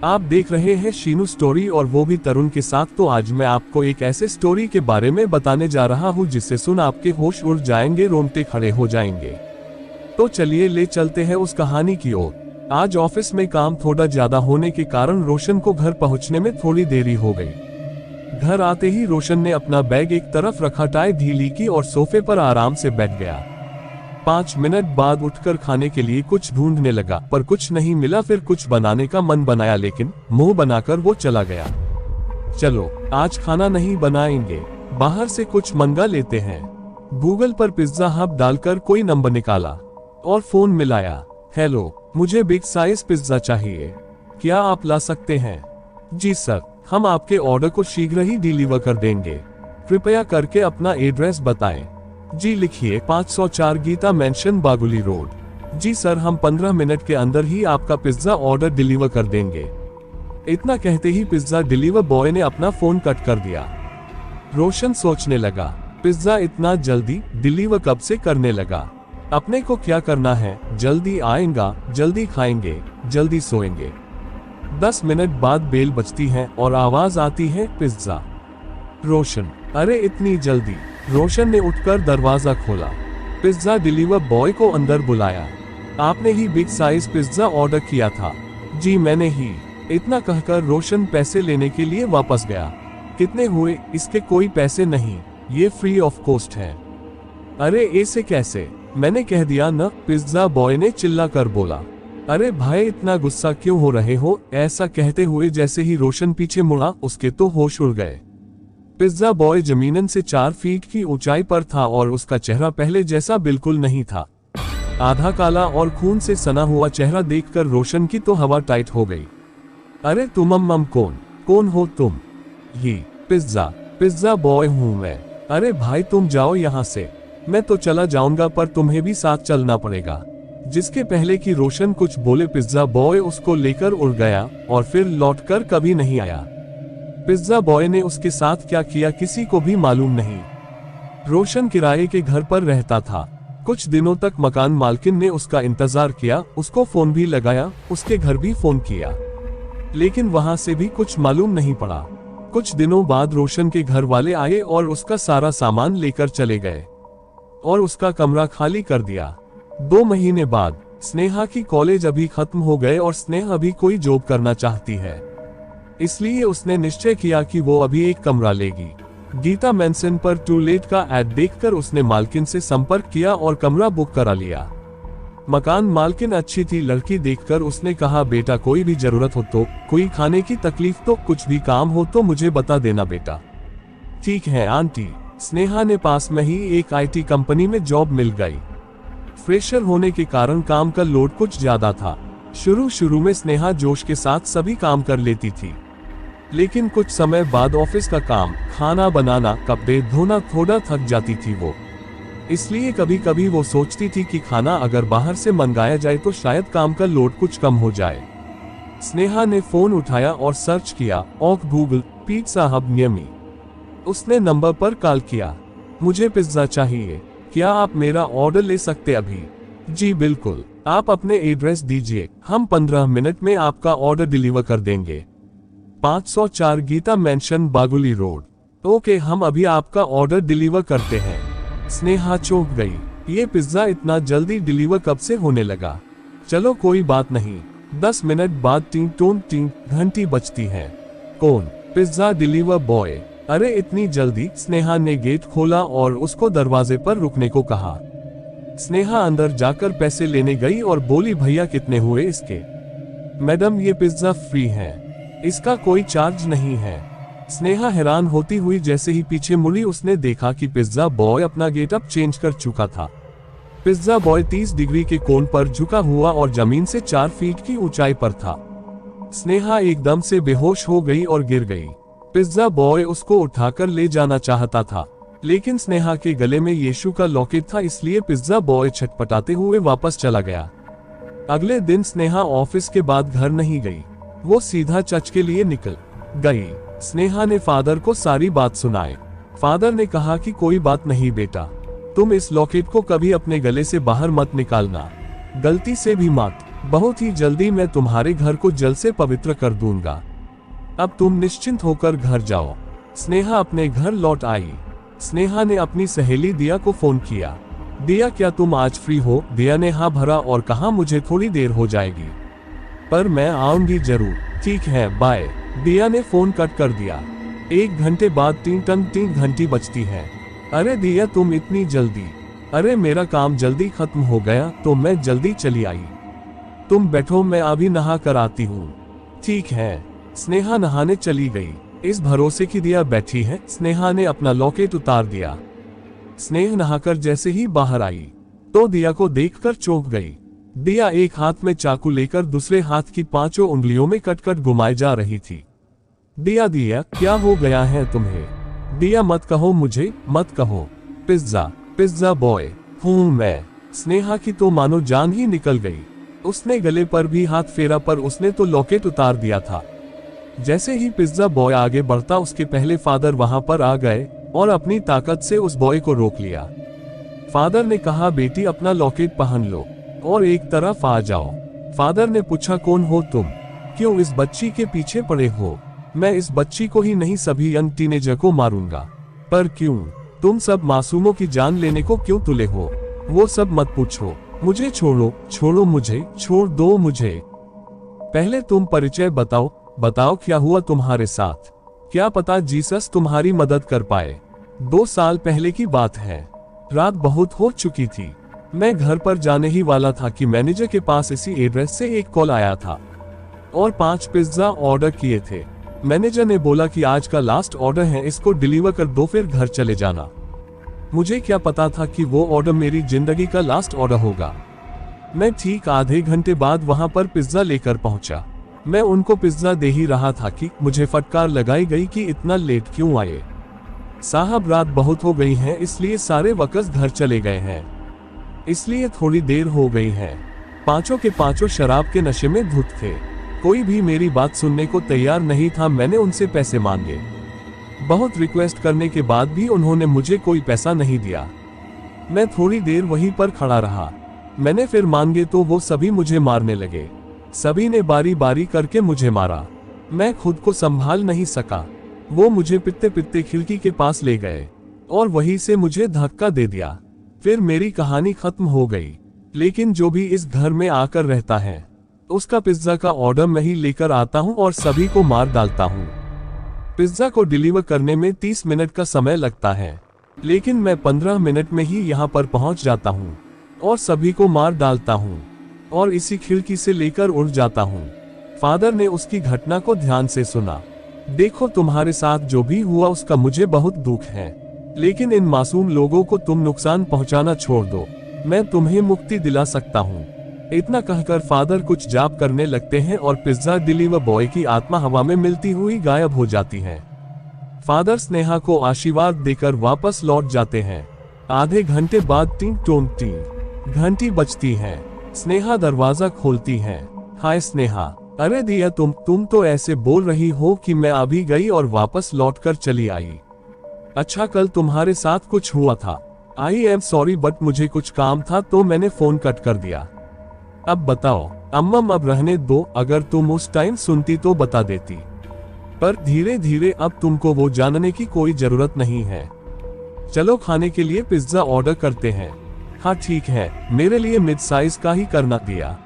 आप देख रहे हैं शीनू स्टोरी और वो भी तरुण के साथ। तो आज मैं आपको एक ऐसे स्टोरी के बारे में बताने जा रहा हूँ जिसे सुन आपके होश उड़ जाएंगे, रोंगटे खड़े हो जाएंगे। तो चलिए ले चलते हैं उस कहानी की ओर। आज ऑफिस में काम थोड़ा ज्यादा होने के कारण रोशन को घर पहुंचने में थोड़ी देरी हो गई। घर आते ही रोशन ने अपना बैग एक तरफ रखा, टाई ढीली की और सोफे पर आराम से बैठ गया। 5 मिनट बाद उठकर खाने के लिए कुछ ढूंढने लगा, पर कुछ नहीं मिला। फिर कुछ बनाने का मन बनाया, लेकिन मुंह बनाकर वो चला गया। चलो आज खाना नहीं बनाएंगे, बाहर से कुछ मंगा लेते हैं। गूगल पर पिज्जा हब डालकर कोई नंबर निकाला और फोन मिलाया। हेलो, मुझे बिग साइज पिज्जा चाहिए, क्या आप ला सकते हैं? जी सर, हम आपके ऑर्डर को शीघ्र ही डिलीवर कर देंगे। कृपया करके अपना एड्रेस बताएं। जी लिखिए, 504 गीता मेंशन, बागुली रोड। जी सर, हम 15 मिनट के अंदर ही आपका पिज्जा ऑर्डर डिलीवर कर देंगे। इतना कहते ही पिज्जा डिलीवर बॉय ने अपना फोन कट कर दिया। रोशन सोचने लगा, पिज्जा इतना जल्दी डिलीवर कब से करने लगा? अपने को क्या करना है, जल्दी आएगा, जल्दी खाएंगे, जल्दी सोएंगे। 10 मिनट बाद बेल बजती है और आवाज आती है, पिज्जा। रोशन, अरे इतनी जल्दी? रोशन ने उठकर दरवाजा खोला। पिज्जा डिलीवर बॉय को अंदर बुलाया। आपने ही बिग साइज पिज्जा ऑर्डर किया था? जी मैंने ही। इतना कहकर रोशन पैसे लेने के लिए वापस गया। कितने हुए? इसके कोई पैसे नहीं, ये फ्री ऑफ कॉस्ट है। अरे ऐसे कैसे? मैंने कह दिया न, पिज्जा बॉय ने चिल्लाकर बोला। अरे भाई इतना गुस्सा क्यों हो रहे हो? ऐसा कहते हुए जैसे ही रोशन पीछे मुड़ा, उसके तो होश उड़ गए। पिज्जा बॉय जमीनन से 4 फीट की ऊंचाई पर था और उसका चेहरा पहले जैसा बिल्कुल नहीं था। आधा काला और खून से सना हुआ चेहरा देखकर रोशन की तो हवा टाइट हो गई। अरे तुम कौन हो तुम? ये पिज्जा बॉय हूं मैं। अरे भाई तुम जाओ यहाँ से, मैं तो चला जाऊंगा पर तुम्हें भी साथ चलना पड़ेगा। जिसके पहले कि रोशन कुछ बोले, पिज्जा बॉय उसको लेकर उड़ गया और फिर लौटकर कभी नहीं आया। पिज्जा बॉय ने उसके साथ क्या किया किसी को भी मालूम नहीं। रोशन किराए के घर पर रहता था। कुछ दिनों तक मकान मालकिन ने उसका इंतजार किया, उसको फोन भी लगाया, उसके घर भी फोन किया, लेकिन वहां से भी कुछ मालूम नहीं पड़ा। कुछ दिनों बाद रोशन के घर वाले आए और उसका सारा सामान लेकर चले गए और उसका कमरा खाली कर दिया। 2 महीने बाद स्नेहा की कॉलेज अभी खत्म हो गए और स्नेहा अभी कोई जॉब करना चाहती है, इसलिए उसने निश्चय किया कि वो अभी एक कमरा लेगी। गीता मेंशन पर टू लेट का ऐड देखकर उसने मालकिन से संपर्क किया और कमरा बुक करा लिया। मकान मालकिन अच्छी थी, लड़की देखकर उसने कहा, बेटा कोई भी जरूरत हो तो, कोई खाने की तकलीफ तो, कुछ भी काम हो तो मुझे बता देना बेटा। ठीक है आंटी। स्नेहा ने पास में ही एक IT कंपनी में जॉब मिल गई। फ्रेशर होने के कारण काम का लोड कुछ ज्यादा था। शुरू में स्नेहा जोश के साथ सभी काम कर लेती थी, लेकिन कुछ समय बाद ऑफिस का काम, खाना बनाना, कपड़े धोना थोड़ा थक जाती थी वो। इसलिए कभी कभी वो सोचती थी कि खाना अगर बाहर से मंगाया जाए तो शायद काम का लोड कुछ कम हो जाए। स्नेहा ने फोन उठाया और सर्च किया, okay Google pizza hub near me. उसने नंबर पर कॉल किया। मुझे पिज्जा चाहिए, क्या आप मेरा ऑर्डर ले सकते अभी? जी बिल्कुल, आप अपने एड्रेस दीजिए, हम 15 मिनट में आपका ऑर्डर डिलीवर कर देंगे। 504 गीता मेंशन, बागुली रोड। ओके, हम अभी आपका ऑर्डर डिलीवर करते हैं। स्नेहा चौंक गई, ये पिज्जा इतना जल्दी डिलीवर कब से होने लगा? चलो कोई बात नहीं। 10 मिनट बाद टिंग टोन टिंग घंटी बजती है। कौन? Pizza deliver boy. अरे इतनी जल्दी? स्नेहा ने गेट खोला और उसको दरवाजे पर रुकने को कहा। स्नेहा अंदर जाकर पैसे लेने गई और बोली, भैया कितने हुए इसके? मैडम ये पिज्जा फ्री है, इसका कोई चार्ज नहीं है। स्नेहा हैरान होती हुई जैसे ही पीछे मुड़ी, उसने देखा कि पिज्जा बॉय अपना गेटअप चेंज कर चुका था। पिज्जा बॉय 30 डिग्री के कोण पर झुका हुआ और जमीन से 4 फीट की ऊंचाई पर था। स्नेहा एकदम से बेहोश हो गई और गिर गई। पिज्जा बॉय उसको उठाकर ले जाना चाहता था, लेकिन स्नेहा के गले में यीशु का लॉकेट था, इसलिए पिज्जा बॉय छटपटाते हुए वापस चला गया। अगले दिन स्नेहा ऑफिस के बाद घर नहीं गई, वो सीधा चर्च के लिए निकल गई। स्नेहा ने फादर को सारी बात सुनाई। फादर ने कहा कि कोई बात नहीं बेटा, तुम इस लॉकेट को कभी अपने गले से बाहर मत निकालना, गलती से भी मत। बहुत ही जल्दी मैं तुम्हारे घर को जल से पवित्र कर दूंगा। अब तुम निश्चिंत होकर घर जाओ। स्नेहा अपने घर लौट आई। स्नेहा ने अपनी सहेली दिया को फोन किया। दिया, क्या तुम आज फ्री हो? दिया ने हाँ भरा और कहा, मुझे थोड़ी देर हो जाएगी, पर मैं आऊंगी जरूर। ठीक है, बाय। दिया ने फोन कट कर दिया। 1 घंटे बाद 3 घंटी बजती है। अरे दिया, तुम इतनी जल्दी? अरे मेरा काम जल्दी खत्म हो गया तो मैं जल्दी चली आई। तुम बैठो, मैं अभी नहा कर आती हूँ। ठीक है। स्नेहा नहाने चली गई। इस भरोसे की दिया बैठी है। स्नेहा ने अपना लॉकेट उतार दिया। स्नेह नहाकर जैसे ही बाहर आई तो दिया को देखकर चौंक गई। दिया एक हाथ में चाकू लेकर दूसरे हाथ की 5 उंगलियों में कट घुमाए जा रही थी। दिया, दिया क्या हो गया है तुम्हें? दिया, मत कहो मुझे, मत कहो। पिज्जा बॉय हूं मैं। स्नेहा की तो मानो जान ही निकल गई। उसने गले पर भी हाथ फेरा, पर उसने तो लॉकेट उतार दिया था। जैसे ही पिज्जा बॉय आगे बढ़ता, उसके पहले फादर वहां पर आ गए और अपनी ताकत से उस बॉय को रोक लिया। फादर ने कहा, बेटी अपना लॉकेट पहन लो और एक तरफ आ जाओ। फादर ने पूछा, कौन हो तुम? क्यों इस बच्ची के पीछे पड़े हो? मैं इस बच्ची को ही नहीं, सभी यंग टीनेजर को मारूंगा। पर क्यों? तुम सब मासूमों की जान लेने को क्यों तुले हो? वो सब मत पूछो, मुझे छोड़ो मुझे, छोड़ दो मुझे। पहले तुम परिचय बताओ क्या हुआ तुम्हारे साथ? क्या पता जीसस तुम्हारी मदद कर पाए। 2 साल पहले की बात है। रात बहुत हो चुकी थी। मैं घर पर जाने ही वाला था कि मैनेजर के पास इसी एड्रेस से एक कॉल आया था और 5 पिज्जा ऑर्डर किए थे। मैनेजर ने बोला कि आज का लास्ट ऑर्डर है, इसको डिलीवर कर दो, फिर घर चले जाना। मुझे क्या पता था कि वो ऑर्डर मेरी जिंदगी का लास्ट ऑर्डर होगा। मैं ठीक आधे घंटे बाद वहां पर पिज्जा लेकर पहुंचा। मैं उनको पिज्जा दे ही रहा था कि मुझे फटकार लगाई गई कि इतना लेट क्यों आए? साहब, रात बहुत हो गई है, इसलिए सारे वर्कर्स घर चले गए हैं, इसलिए थोड़ी देर हो गई है। 5 के 5 शराब के नशे में धुत थे। कोई भी मेरी बात सुनने को तैयार नहीं था। मैंने उनसे पैसे मांगे। बहुत रिक्वेस्ट करने के बाद भी उन्होंने मुझे कोई पैसा नहीं दिया। मैं थोड़ी देर वहीं पर खड़ा रहा। मैंने फिर मांगे तो वो सभी मुझे मारने लगे। सभी ने बारी बारी करके मुझे मारा। मैं खुद को संभाल नहीं सका। वो मुझे पिटते पिटते खिड़की के पास ले गए और वहीं से मुझे धक्का दे दिया। फिर मेरी कहानी खत्म हो गई। लेकिन जो भी इस घर में आकर रहता है, उसका पिज्जा का ऑर्डर मैं ही लेकर आता हूँ और सभी को मार डालता हूँ। पिज्जा को डिलीवर करने में 30 मिनट का समय लगता है, लेकिन मैं 15 मिनट में ही यहाँ पर पहुँच जाता हूँ और सभी को मार डालता हूँ और इसी खिड़की से लेकर उड़ जाता हूँ। फादर ने उसकी घटना को ध्यान से सुना। देखो, तुम्हारे साथ जो भी हुआ उसका मुझे बहुत दुख है, लेकिन इन मासूम लोगों को तुम नुकसान पहुंचाना छोड़ दो, मैं तुम्हें मुक्ति दिला सकता हूं। इतना कहकर फादर कुछ जाप करने लगते हैं और पिज्जा डिलीवर बॉय की आत्मा हवा में मिलती हुई गायब हो जाती है। फादर स्नेहा को आशीर्वाद देकर वापस लौट जाते हैं। आधे घंटे बाद टिंग घंटी बजती है। स्नेहा दरवाजा खोलती है। हाय स्नेहा। अरे दिया, तुम तो ऐसे बोल रही हो कि मैं अभी गई और वापस लौटकर चली आई। अच्छा, कल तुम्हारे साथ कुछ हुआ था। आई एम सॉरी, बट मुझे कुछ काम था तो मैंने फोन कट कर दिया। अब बताओ। अम्मम, अब रहने दो, अगर तुम उस टाइम सुनती तो बता देती, पर धीरे धीरे अब तुमको वो जानने की कोई जरूरत नहीं है। चलो खाने के लिए पिज्जा ऑर्डर करते हैं। हाँ ठीक है, मेरे लिए मिड साइज का ही करना दिया।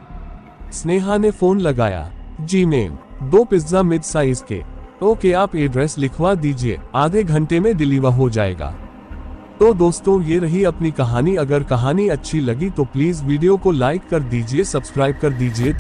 स्नेहा ने फोन लगाया। जी मैम, 2 पिज्जा मिड साइज के। ओके, आप एड्रेस लिखवा दीजिए, आधे घंटे में डिलीवर हो जाएगा। तो दोस्तों, ये रही अपनी कहानी। अगर कहानी अच्छी लगी तो प्लीज वीडियो को लाइक कर दीजिए, सब्सक्राइब कर दीजिए।